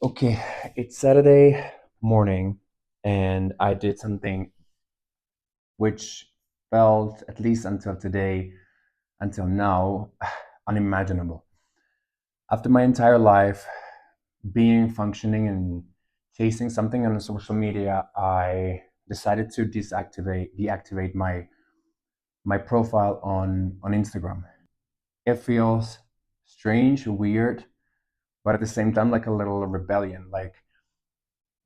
Okay, it's Saturday morning, and I did something which felt, at least until today, until now, unimaginable. After my entire life being functioning and chasing something on social media, I decided to deactivate my profile on Instagram. It feels strange, weird, but at the same time like a little rebellion. Like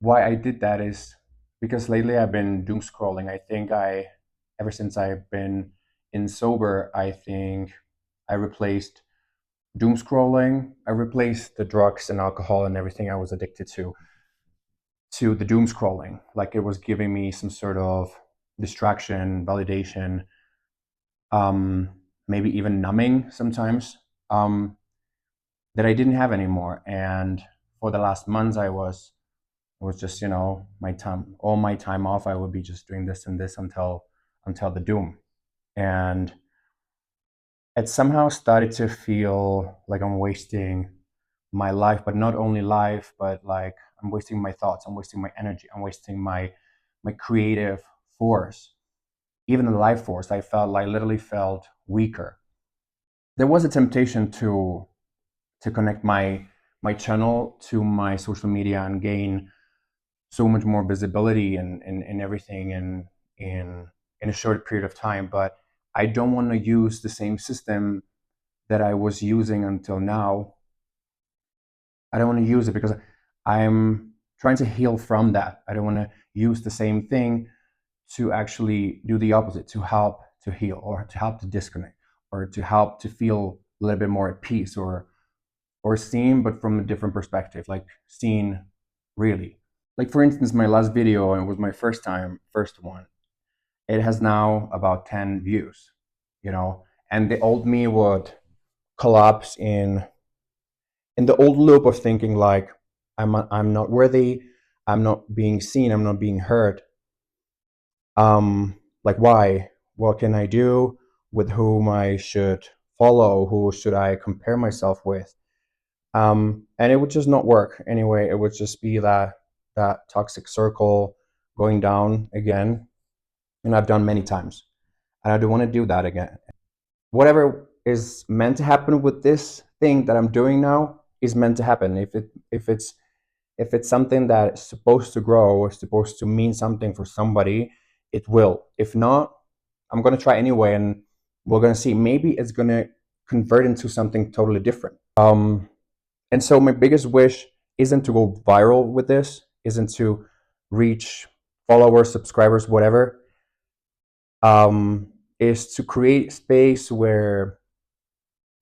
why I did that is because lately I've been doom scrolling. I think ever since I've been in sober, I think I replaced doom scrolling. I replaced the drugs and alcohol and everything I was addicted to the doom scrolling. Like it was giving me some sort of distraction, validation, um, maybe even numbing sometimes, that I didn't have anymore. And for the last months, it was just my time, all my time off. I would be just doing this and this until the doom, and it somehow started to feel like I'm wasting my life, but not only life, but like I'm wasting my thoughts, I'm wasting my energy, I'm wasting my creative force, even the life force. I literally felt weaker. There was a temptation to connect my channel to my social media and gain so much more visibility and everything in a short period of time. But I don't want to use the same system that I was using until now. I don't want to use it because I'm trying to heal from that. I don't want to use the same thing to actually do the opposite, to help to heal or to help to disconnect or to help to feel a little bit more at peace or seen but from a different perspective, like seen really. Like for instance, my last video, and it was my first one, it has now about 10 views, you know, and the old me would collapse in the old loop of thinking like I'm not worthy, I'm not being seen, I'm not being heard. Like why? What can I do? With whom I should follow? Who should I compare myself with? And it would just not work anyway. It would just be that toxic circle going down again, and I've done many times, and I don't want to do that again. Whatever is meant to happen with this thing that I'm doing now is meant to happen. If it's something that is supposed to grow or supposed to mean something for somebody, it will. If not, I'm gonna try anyway, and we're gonna see. Maybe it's gonna convert into something totally different. And so my biggest wish isn't to go viral with this, isn't to reach followers, subscribers, whatever. Is to create space where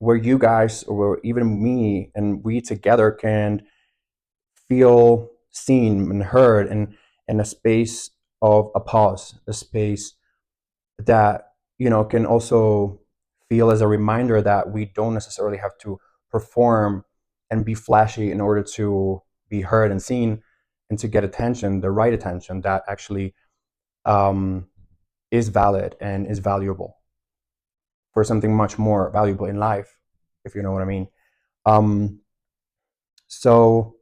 you guys or even me and we together can feel seen and heard, and a space of a pause, a space that can also feel as a reminder that we don't necessarily have to perform and be flashy in order to be heard and seen and to get attention, the right attention that actually um, is valid and is valuable for something much more valuable in life, if you know what I mean. Um, so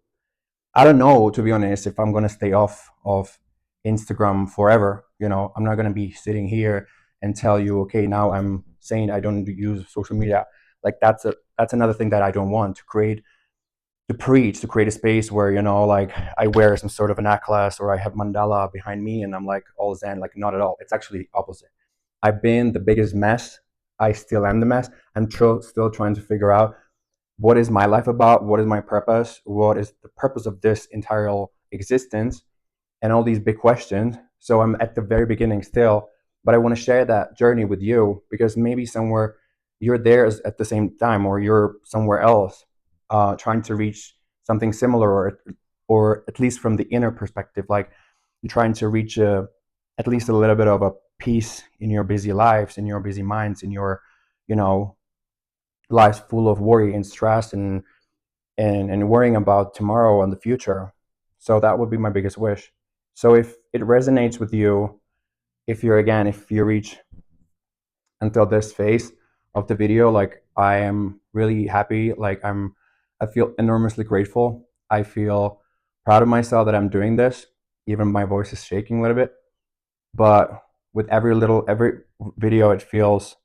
I don't know, to be honest, if I'm gonna stay off of Instagram forever. I'm not gonna be sitting here and tell you, okay, now I'm saying I don't use social media. Like that's another thing that I don't want to create, to preach, to create a space where like I wear some sort of a necklace or I have mandala behind me and I'm like all zen. Like not at all. It's actually opposite. I've been the biggest mess. I still am the mess. I'm still trying to figure out what is my life about, what is my purpose, what is the purpose of this entire existence, and all these big questions. So I'm at the very beginning still, but I want to share that journey with you because maybe somewhere you're there at the same time, or you're somewhere else, trying to reach something similar, or at least from the inner perspective, like you're trying to reach at least a little bit of a peace in your busy lives, in your busy minds, in your you know lives full of worry and stress and worrying about tomorrow and the future. So that would be my biggest wish. So if it resonates with you, if you reach until this phase of the video, like I am really happy. Like I feel enormously grateful. I feel proud of myself that I'm doing this. Even my voice is shaking a little bit, but with every video, it feels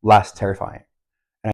less terrifying.